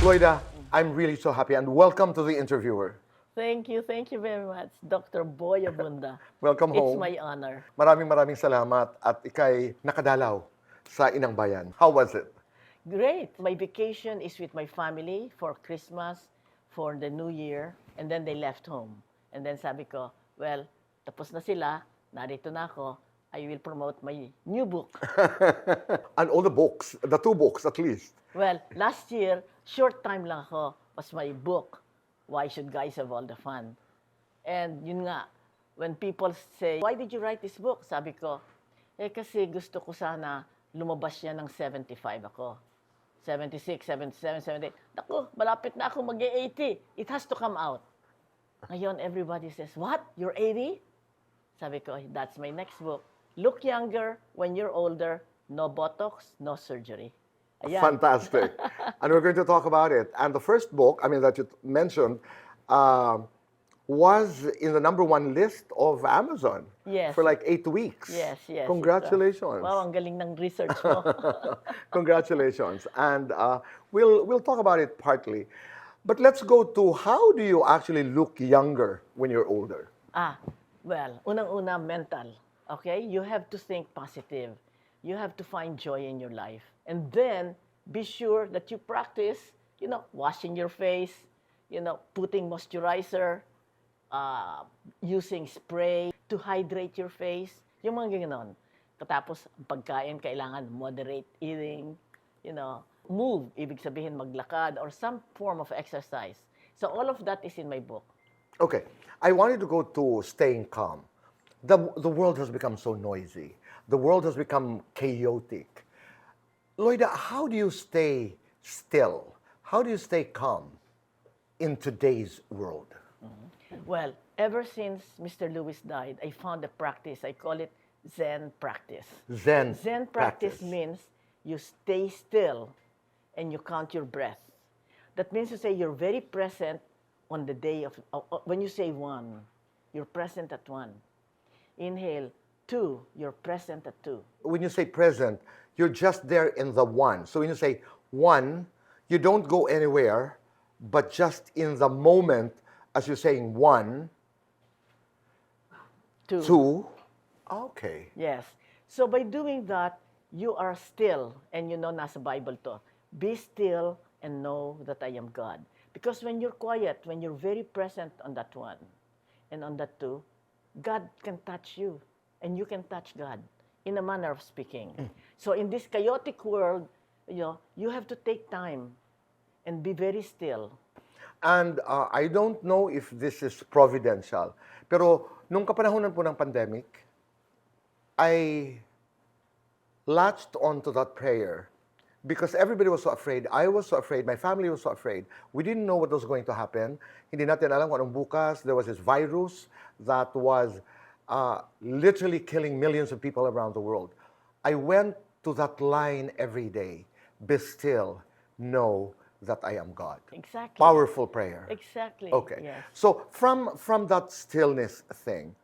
Loida, I'm really so happy and welcome to the interviewer. Thank you very much, Dr. Boy Abunda. Welcome It's home. my honor. Maraming salamat at ikay nakadalaw sa Inang Bayan. How was it? Great. My vacation is with my family for Christmas, for the New Year, and then they left home. And then sabi ko, well, tapos na sila, narito na ako, I will promote my new book. And all the books, the two books at least. Well, last year, short time lang ako, was my book, Why Should Guys Have All the Fun? And yun nga, when people say, why did you write this book? Sabi ko, kasi gusto ko sana lumabas siya ng 75 ako. 76, 77, 78. Naku, malapit na ako mag-80. It has to come out. Ngayon, everybody says, what? You're 80? Sabi ko, that's my next book. Look younger when you're older. No Botox, no surgery. Ayan. Fantastic. And we're going to talk about it. And the first book, that you mentioned, was in the #1 list of Amazon. Yes. For like 8 weeks. Yes. Congratulations. Wow, ang galing ng research mo. Congratulations. And we'll talk about it partly. But let's go to how do you actually look younger when you're older? Well, unang-una, mental. Okay? You have to think positive. You have to find joy in your life. And then, be sure that you practice, washing your face, putting moisturizer, using spray to hydrate your face. Yung mga ganon. Katapos, pagkain, kailangan moderate eating, move, ibig sabihin maglakad, or some form of exercise. So all of that is in my book. Okay. I wanted to go to staying calm. The world has become so noisy. The world has become chaotic. Loida, how do you stay still? How do you stay calm in today's world? Well, ever since Mr. Lewis died, I found a practice. I call it Zen practice. Zen Practice means you stay still and you count your breath. That means to say you're very present on the day of, when you say 1, you're present at 1. Inhale, 2, you're present at 2. When you say present, you're just there in the 1. So when you say 1, you don't go anywhere, but just in the moment as you're saying 1, 2. Okay. Yes. So by doing that, you are still, and nasa Bible to, be still and know that I am God. Because when you're quiet, when you're very present on that 1 and on that 2, God can touch you and you can touch God in a manner of speaking. So in this chaotic world, you have to take time and be very still. And I don't know if this is providential, pero nung kapanahonan po ng pandemic, I latched onto that prayer because everybody was so afraid. I was so afraid. My family was so afraid. We didn't know what was going to happen. Hindi natin alam kung anong bukas. There was this virus that was literally killing millions of people around the world. I went to that line every day. Be still, know that I am God. Exactly. Powerful prayer. Exactly. Okay. Yes. So from that stillness thing,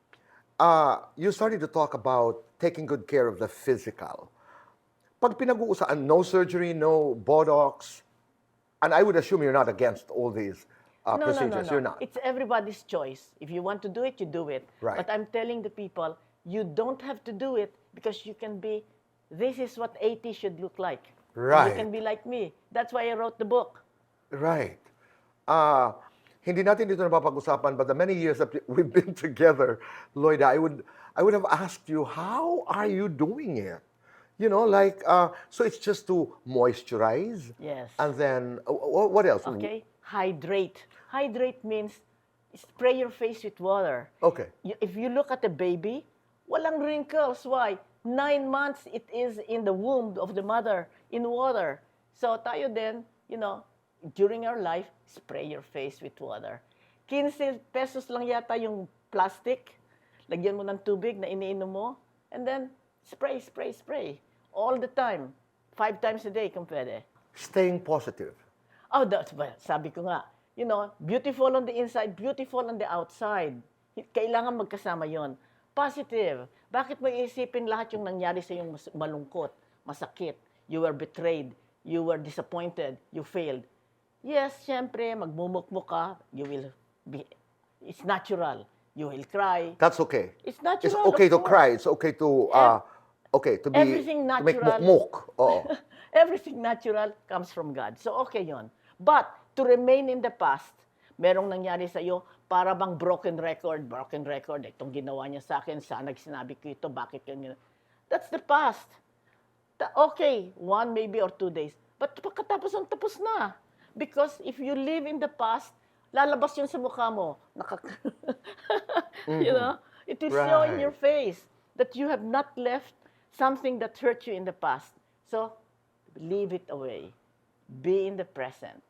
you started to talk about taking good care of the physical. Pag pinag-uusapan, no surgery, no Botox, and I would assume you're not against all these procedures. No. You're not. It's everybody's choice. If you want to do it, you do it. Right. But I'm telling the people, you don't have to do it because you can be, this is what 80 should look like. Right. You can be like me. That's why I wrote the book. Right. Hindi natin dito napapag-usapan, but the many years that we've been together, Loida, I would have asked you, how are you doing it? So it's just to moisturize. Yes. And then, what else? Okay? Hydrate. Hydrate means spray your face with water. Okay. If you look at a baby, walang wrinkles. Why? 9 months it is in the womb of the mother in water. So tayo din, during our life, spray your face with water. 15 pesos lang yata yung plastic. Lagyan mo ng tubig na iniinom mo. And then, spray. All the time. 5 times a day kung pwede. Staying positive. Sabi ko nga, beautiful on the inside, beautiful on the outside. Kailangan magkasama yon. Positive. Bakit mo iisipin lahat yung nangyari sa yung malungkot, masakit, you were betrayed, you were disappointed, you failed? Yes, syempre, magmumukmuk ka, you will be, it's natural. You will cry. That's okay. It's It's natural, okay of to course. cry. It's okay to Everything to make natural. mukmuk. Oo. Everything natural comes from God. So, okay yon. But, to remain in the past, merong nangyari sa iyo, para bang broken record, itong ginawa niya sa akin, sana sinabi ko ito, bakit ganyan. That's the past. Okay, 1 maybe or 2 days. But pagkatapos ang tapos na. Because if you live in the past, lalabas yun sa mukha mo. You know, it will show in your Right. face that you have not left something that hurt you in the past. So, leave it away. Be in the present.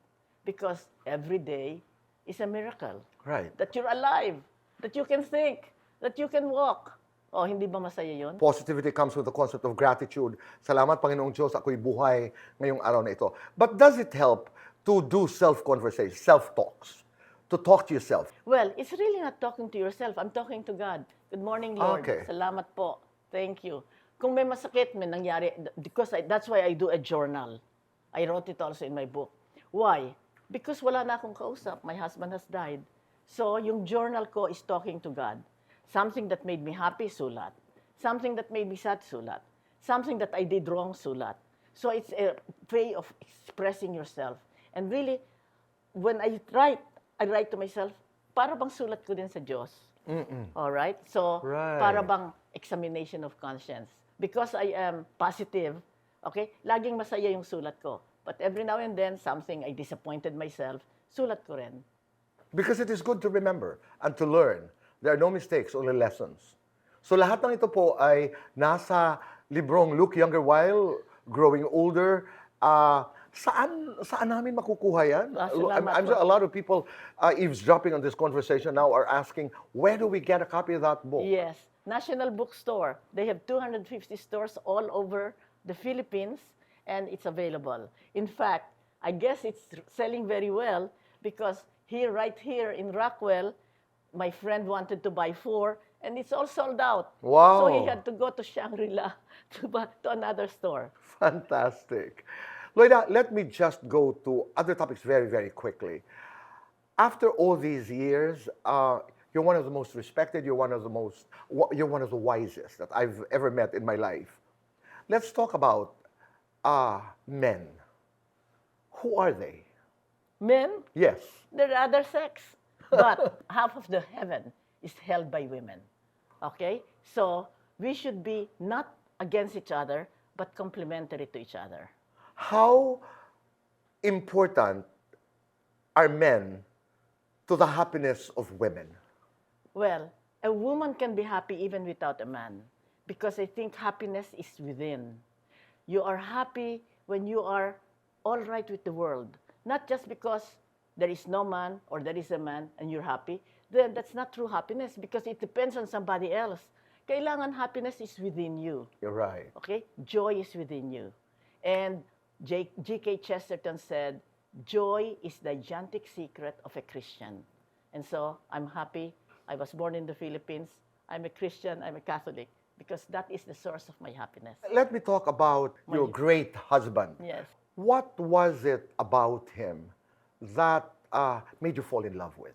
Because every day is a miracle. Right. That you're alive, that you can think, that you can walk. Oh, hindi ba masaya yun? Positivity comes with the concept of gratitude. Salamat, Panginoong Diyos, ako'y buhay ngayong araw na ito. But does it help to do self-conversation, self-talks, to talk to yourself? Well, it's really not talking to yourself. I'm talking to God. Good morning, Lord. Okay. Salamat po. Thank you. Kung may masakit, may nangyari, because that's why I do a journal. I wrote it also in my book. Why? Because wala na akong kausap. My husband has died. So, yung journal ko is talking to God. Something that made me happy, sulat. Something that made me sad, sulat. Something that I did wrong, sulat. So, it's a way of expressing yourself. And really, when I write to myself, para bang sulat ko din sa Diyos. All right? So, Right. para bang examination of conscience. Because I am positive, okay, laging masaya yung sulat ko. But every now and then, something I disappointed myself, sulat ko rin. Because it is good to remember and to learn. There are no mistakes, only lessons. So lahat ng ito po ay nasa librong Look Younger While Growing Older. Saan namin makukuha yan? Salamat I'm po. sure a lot of people eavesdropping on this conversation now are asking, where do we get a copy of that book? Yes, National Bookstore. They have 250 stores all over the Philippines, and it's available. In fact, I guess it's selling very well because right here in Rockwell, my friend wanted to buy 4, and it's all sold out. Wow. So he had to go to Shangri-La to another store. Fantastic. Loida, let me just go to other topics very, very quickly. After all these years, you're one of the most respected, you're one of the wisest that I've ever met in my life. Let's talk about men. Who are they? Men, Yes. they're the other sex. But half of the heaven is held by women. Okay? So we should be not against each other, but complementary to each other. How important are men to the happiness of women? Well, a woman can be happy even without a man because I think happiness is within. You are happy when you are all right with the world, not just because there is no man or there is a man and you're happy. Then that's not true happiness because it depends on somebody else. Kailangan happiness is within you. You're right. Okay? Joy is within you. And G.K. Chesterton said, joy is the gigantic secret of a Christian. And so I'm happy. I was born in the Philippines. I'm a Christian. I'm a Catholic because that is the source of my happiness. Let me talk about your great husband. Yes. What was it about him that made you fall in love with?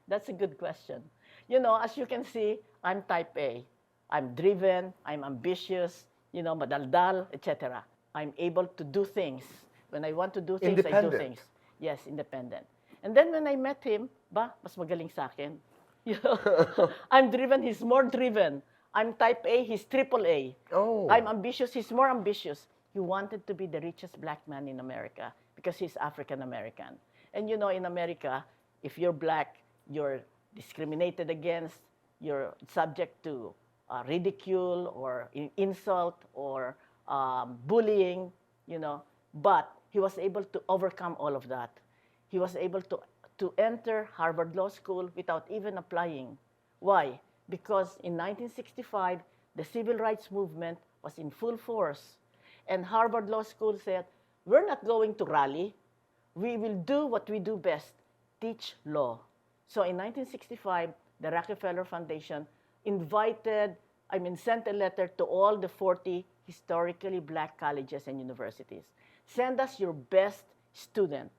That's a good question. You know, as you can see, I'm type A. I'm driven, I'm ambitious, madaldal, etc. I'm able to do things. When I want to do things, I do Independent. things. Yes, independent. And then when I met him, mas magaling sa akin. You know, I'm driven, he's more driven. I'm type A, he's triple A. Oh. I'm ambitious, he's more ambitious. He wanted to be the richest black man in America because he's African American. And you know, in America, if you're black, you're discriminated against, you're subject to ridicule or insult or bullying, But he was able to overcome all of that. He was able to enter Harvard Law School without even applying. Why? Because in 1965, the civil rights movement was in full force. And Harvard Law School said, we're not going to rally. We will do what we do best, teach law. So in 1965, the Rockefeller Foundation sent a letter to all the 40 historically black colleges and universities. Send us your best student,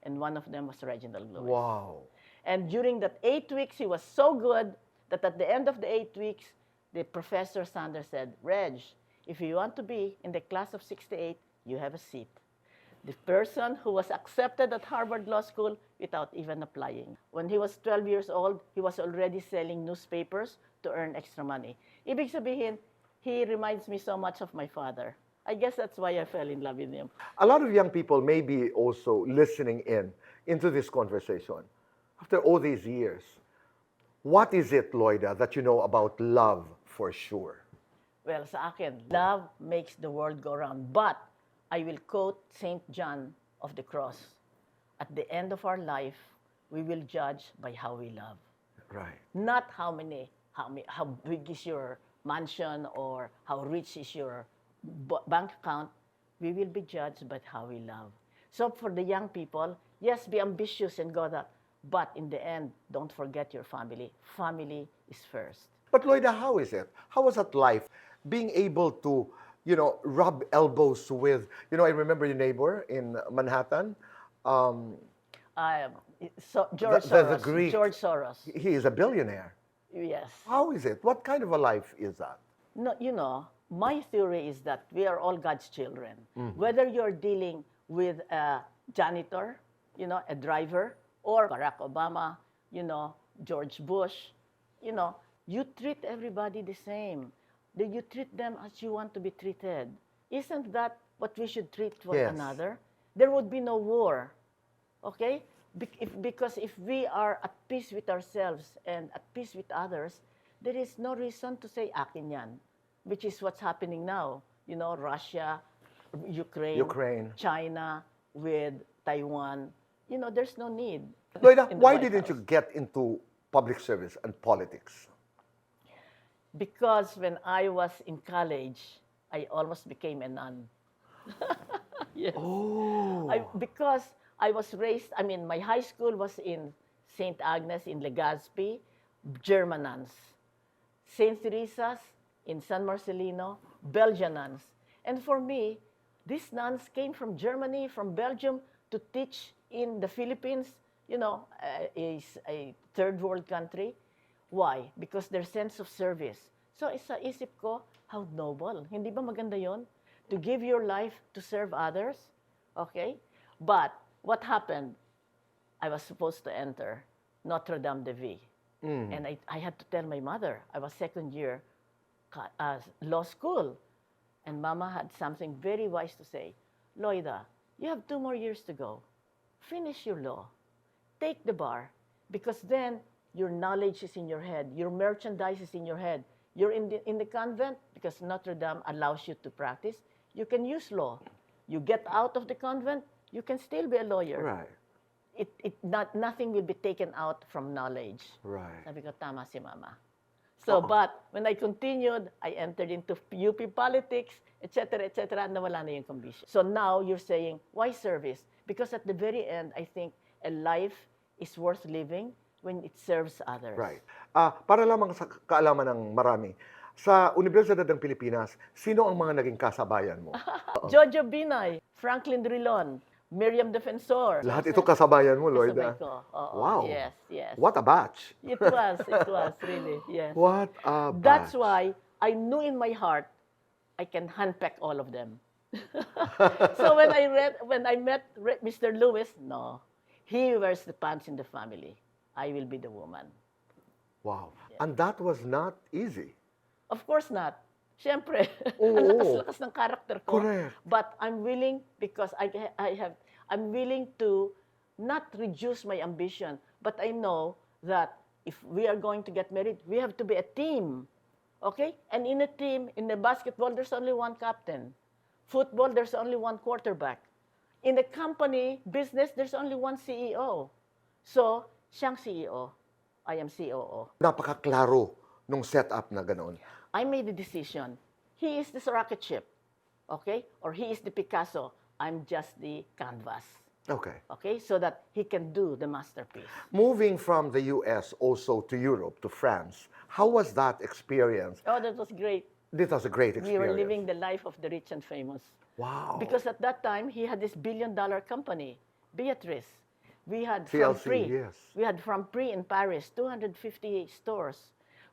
and one of them was Reginald Lewis. Wow. And during that 8 weeks, he was so good that at the end of the 8 weeks, the Professor Sanders said, Reg, if you want to be in the class of 68, you have a seat. The person who was accepted at Harvard Law School without even applying. When he was 12 years old, he was already selling newspapers to earn extra money. Ibig sabihin, he reminds me so much of my father. I guess that's why I fell in love with him. A lot of young people may be also listening into this conversation. After all these years, what is it, Loida, that you know about love for sure? Well, sa akin, love makes the world go round. But I will quote St. John of the Cross. At the end of our life, we will judge by how we love. Right. Not how big is your mansion or how rich is your bank account. We will be judged by how we love. So for the young people, yes, be ambitious and go that. But in the end, don't forget your family. Family is first. But Loida, how is it? How was that life? Being able to, rub elbows with, I remember your neighbor in Manhattan. George the Soros. Greek. George Soros. He is a billionaire. Yes. How is it? What kind of a life is that? No, my theory is that we are all God's children. Whether you're dealing with a janitor, a driver, or Barack Obama, George Bush, you treat everybody the same. You treat them as you want to be treated. Isn't that what we should treat one Yes. another? There would be no war, okay? Because if we are at peace with ourselves and at peace with others, there is no reason to say akin yan, which is what's happening now. Russia, Ukraine, China with Taiwan. There's no need. Loida, in the why White didn't you House. get into public service and politics? Because when I was in college, I almost became a nun. Yes. Oh. Because I was raised, my high school was in St. Agnes in Legazpi, German nuns. St. Teresa's in San Marcelino, Belgian nuns. And for me, these nuns came from Germany, from Belgium, to teach in the Philippines, is a third world country. Why? Because their sense of service. So sa isip ko, how noble. Hindi ba maganda yon? To give your life to serve others. Okay? But what happened? I was supposed to enter Notre Dame de Vie. And I had to tell my mother, I was second year law school. And Mama had something very wise to say, Loida, you have 2 more years to go. Finish your law. Take the bar. Because then your knowledge is in your head. Your merchandise is in your head. You're in the convent because Notre Dame allows you to practice. You can use law. You get out of the convent, you can still be a lawyer. Right. Nothing will be taken out from knowledge. Right. Sabi ko, tama si Mama. So, but when I continued, I entered into UP politics, etc., nawala na yung conviction. So now you're saying, why service? Because at the very end, I think a life is worth living when it serves others. Right. Para lamang sa kaalaman ng marami, sa Universidad ng Pilipinas, sino ang mga naging kasabayan mo? Jojo Binay, Franklin Drilon, Miriam Defensor. Lahat ito kasabayan mo, Loida. Kasabay ko. Oo, Wow. Yes, yes. What a batch. It was really, yes. What a batch. That's why I knew in my heart I can handpick all of them. So when I met Mr. Lewis, no, he wears the pants in the family. I will be the woman. Wow. And that was not easy. Of course not. Siyempre, Oo. ang lakas-lakas ng character ko. Correct. But I'm willing because I'm willing to not reduce my ambition, but I know that if we are going to get married, we have to be a team. Okay? And in a team, in the basketball, there's only one captain. Football, there's only one quarterback. In the company, business, there's only one CEO. So, siyang CEO. I am COO. Napakaklaro nung setup na ganoon. I made the decision. He is the rocket ship, okay? Or he is the Picasso. I'm just the canvas. Okay. Okay, so that he can do the masterpiece. Moving from the US also to Europe, to France, how was that experience? Oh, that was great. This was a great We were experience. living the life of the rich and famous. Wow. Because at that time, he had this billion-dollar company, Beatrice. We had from TLC, yes. We had from Prix in Paris, 250 stores.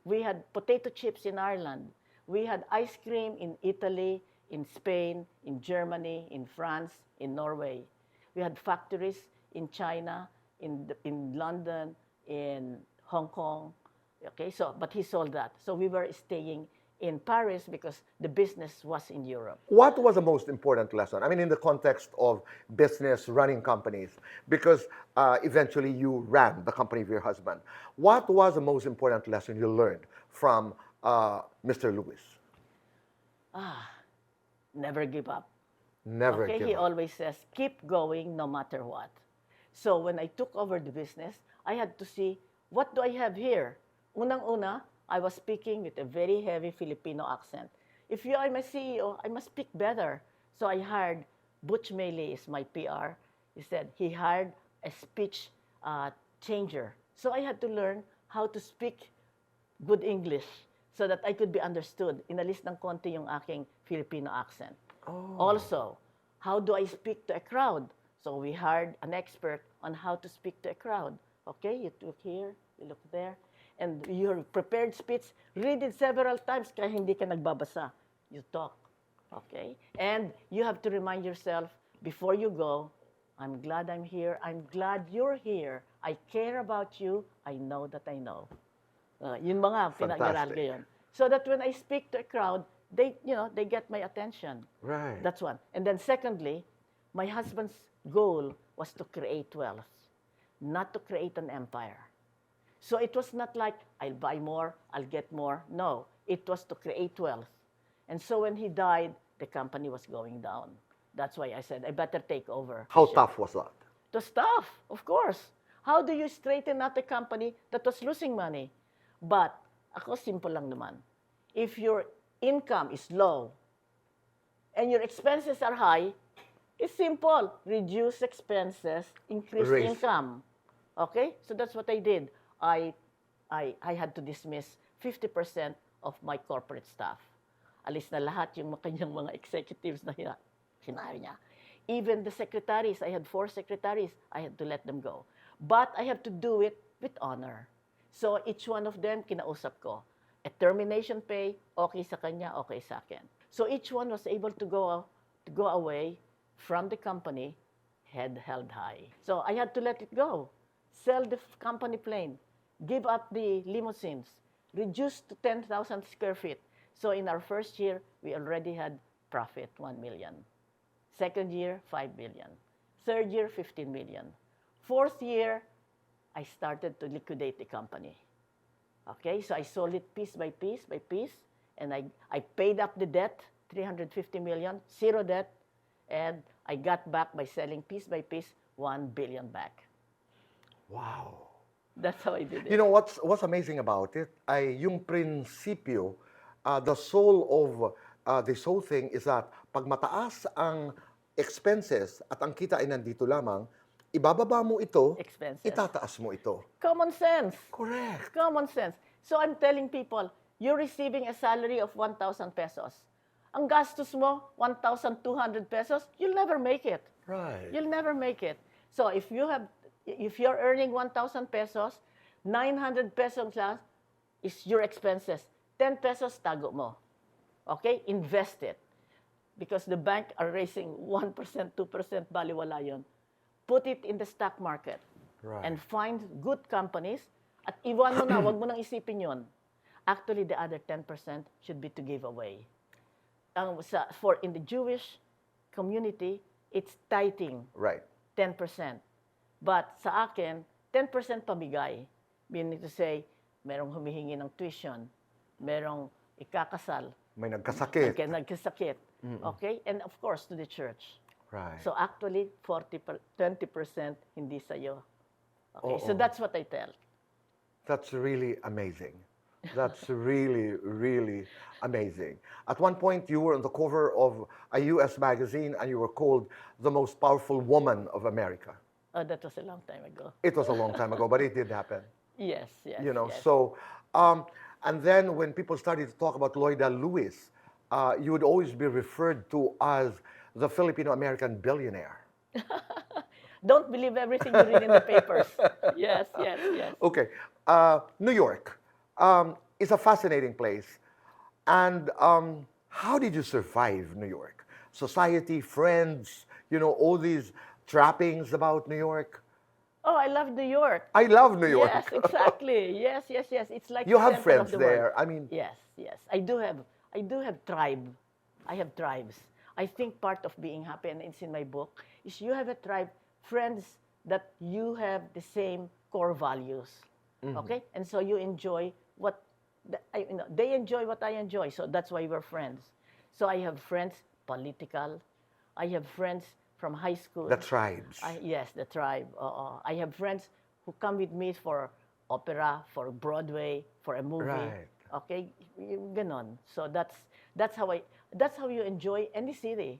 We had potato chips in Ireland. We had ice cream in Italy, in Spain, in Germany, in France, in Norway. We had factories in China, in London, in Hong Kong. Okay, so but he sold that. So we were staying in Paris because the business was in Europe. What was the most important lesson? I mean, in the context of business, running companies, because eventually you ran the company of your husband. What was the most important lesson you learned from Mr. Lewis? Never give up. Never Okay, give he up. always says, keep going no matter what. So when I took over the business, I had to see, what do I have here? Unang-una, I was speaking with a very heavy Filipino accent. If you are my CEO, I must speak better. So I hired, Butch Meili is my PR. He said he hired a speech changer. So I had to learn how to speak good English so that I could be understood. Inalis ng konti yung aking Filipino accent. Also, how do I speak to a crowd? So we hired an expert on how to speak to a crowd. Okay, you look here, you look there, and your prepared speech, read it several times kaya hindi ka nagbabasa. You talk. Okay? And you have to remind yourself, before you go, I'm glad I'm here. I'm glad you're here. I care about you. I know that I know. Yun mga pinag-aral ko yun. So that when I speak to a crowd, they get my attention. Right. That's one. And then secondly, my husband's goal was to create wealth, not to create an empire. So it was not like, I'll buy more, I'll get more. No, it was to create wealth. And so when he died, the company was going down. That's why I said, I better take over. How tough was that? The staff, of course. How do you straighten out a company that was losing money? But, ako simple lang naman. If your income is low and your expenses are high, it's simple. Reduce expenses, increase Raise. income. Okay? So that's what I did. I had to dismiss 50% of my corporate staff. Alis na lahat yung kanyang mga executives na hinahire niya. Even the secretaries, I had 4 secretaries, I had to let them go. But I have to do it with honor. So each one of them, kinausap ko. A termination pay, okay sa kanya, okay sa akin. So each one was able to go away from the company, head held high. So I had to let it go. Sell the company plane, give up the limousines, reduce to 10,000 square feet. So in our first year, we already had profit, 1 million. Second year, 5 million. Third year, 15 million. Fourth year, I started to liquidate the company. Okay, so I sold it piece by piece by piece, and I paid up the debt, 350 million, 0 debt, and I got back by selling piece by piece, 1 billion back. Wow. That's how I did it. You know what's amazing about it? Ay yung prinsipyo, the soul of this whole thing is that pag mataas ang expenses at ang kita ay nandito lamang, ibababa mo ito, Expenses. itataas mo ito. Common sense. Correct. Common sense. So I'm telling people, you're receiving a salary of 1,000 pesos. Ang gastos mo, 1,200 pesos, you'll never make it. Right. You'll never make it. So if you're earning 1,000 pesos, 900 pesos lang is your expenses. 10 pesos, tago mo. Okay? Invest it. Because the bank are raising 1%, 2%, baliwala yun. Put it in the stock market. Right. And find good companies. At iwan mo na, wag mo nang isipin yun. Actually, the other 10% should be to give away. In the Jewish community, it's tithing. Right. 10%. But sa akin, 10% pamigay. Meaning to say, merong humihingi ng tuition, merong ikakasal, May nagkasakit. nagkasakit. Okay? And of course, to the church. Right. So actually, 20% hindi sa'yo. Okay? So Oo. that's what I tell. That's really amazing. That's really, really amazing. At one point, you were on the cover of a U.S. magazine and you were called the most powerful woman of America. Oh, that was a long time ago. It was a long time ago, but it did happen. Yes, yes, You know, yes. so, um, and then when people started to talk about Lloyda Lewis, you would always be referred to as the Filipino-American billionaire. Don't believe everything you read in the papers. Yes, yes, yes. Okay, New York is a fascinating place. And how did you survive New York? Society, friends, you know, all these trappings about New York. Oh, I love New York. I love New York. Yes, exactly. Yes, yes, yes. It's like You the have center friends of the there. world. I mean, Yes, yes. I do have tribe. I have tribes. I think part of being happy, and it's in my book, is you have a tribe, friends that you have the same core values. Okay? And so you enjoy they enjoy what I enjoy. So that's why we're friends. So I have friends political. I have friends from high school. the tribes. Yes, the tribe. I have friends who come with me for opera, for Broadway, for a movie. Right. Okay, ganon. So that's how you enjoy any city.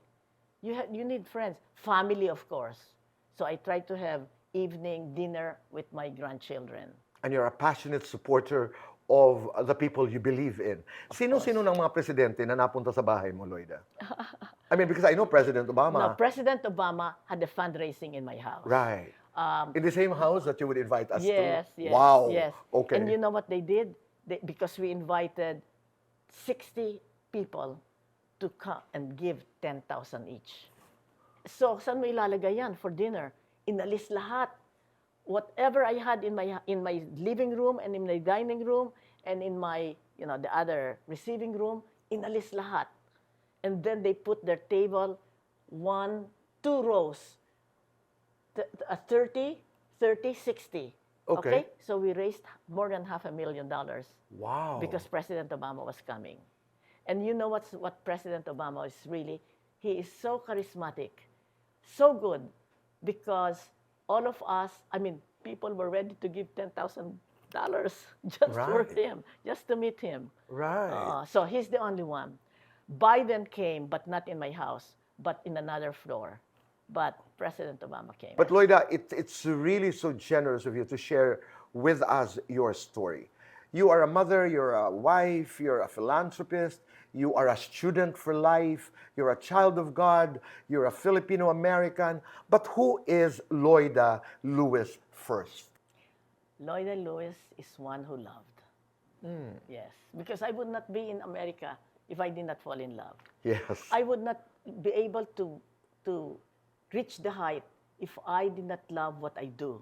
You need friends, family of course. So I try to have evening dinner with my grandchildren. And you're a passionate supporter of the people you believe in. Sino-sino ng mga presidente na napunta sa bahay mo, Lloyda? I mean, because I know President No, Obama. President Obama had a fundraising in my house. Right. In the same house that you would invite us Yes, to? yes, Wow. yes. Okay. And you know what they did? Because we invited 60 people to come and give 10,000 each. So, saan mo ilalagay yan for dinner? Inalis lahat. Whatever I had in my living room and in my dining room and in my, the other receiving room, inalis lahat. And then they put their table, 2 rows, 30, 60. Okay. So we raised more than $500,000 Wow. because President Obama was coming. And you know what President Obama is really? He is so charismatic, so good, because all of us, people were ready to give $10,000 just for Right. him, just to meet him. Right. So he's the only one. Biden came, but not in my house, but in another floor. But President Obama came. But Lloyda, it's really so generous of you to share with us your story. You are a mother, you're a wife, you're a philanthropist, you are a student for life, you're a child of God, you're a Filipino American. But who is Lloyda Lewis first? Lloyda Lewis is one who loved. Yes, because I would not be in America if I did not fall in love. Yes. I would not be able to reach the height if I did not love what I do.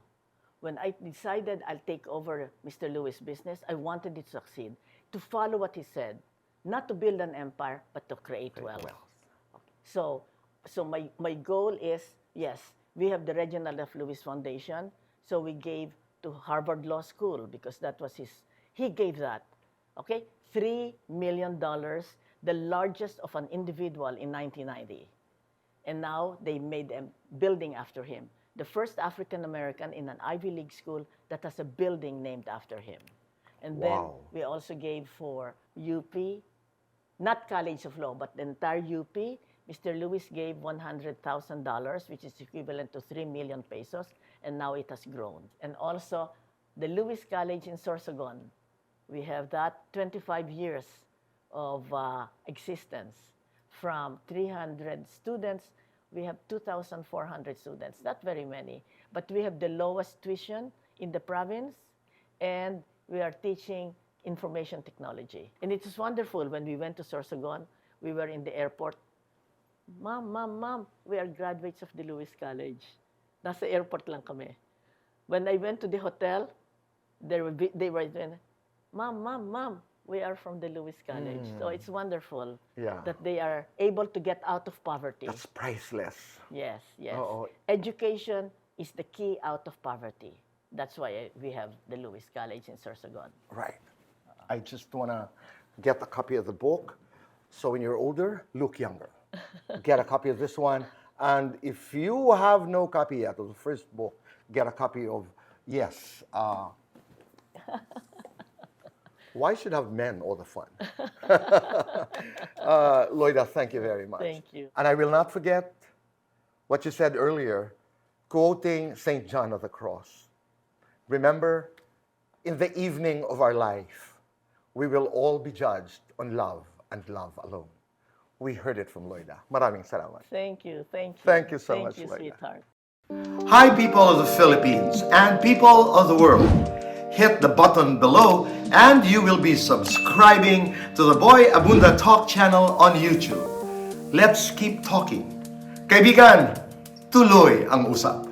When I decided I'll take over Mr. Lewis' business, I wanted it to succeed, to follow what he said, not to build an empire, but to create wealth. So my goal is, yes, we have the Reginald F. Lewis Foundation, so we gave to Harvard Law School because that was he gave that, okay? $3 million, the largest of an individual in 1990. And now they made a building after him. The first African American in an Ivy League school that has a building named after him. And then Wow. we also gave for UP, not College of Law, but the entire UP. Mr. Lewis gave $100,000, which is equivalent to 3 million pesos, and now it has grown. And also the Lewis College in Sorsogon, we have that 25 years of existence. From 300 students, we have 2,400 students. Not very many, but we have the lowest tuition in the province, and we are teaching information technology. And it was wonderful when we went to Sorsogon. We were in the airport. Mom, we are graduates of the Lewis College. Nasa airport lang kami. When I went to the hotel, they were doing, Mom, we are from the Lewis College. So it's wonderful Yeah. that they are able to get out of poverty. That's priceless. Yes. Oo. Education is the key out of poverty. That's why we have the Lewis College in Sorsogon. Right. I just want to get a copy of the book. So when you're older, look younger. Get a copy of this one. And if you have no copy yet of the first book, get a copy of, yes, Why should have men all the fun? Loida, thank you very much. Thank you. And I will not forget what you said earlier, quoting St. John of the Cross. Remember, in the evening of our life, we will all be judged on love and love alone. We heard it from Loida. Maraming salamat. Thank you. Thank you. Thank you so much, Thank you, Loida. sweetheart. Hi, people of the Philippines and people of the world. Hit the button below and you will be subscribing to the Boy Abunda Talk channel on YouTube. Let's keep talking. Kaibigan, tuloy ang usap.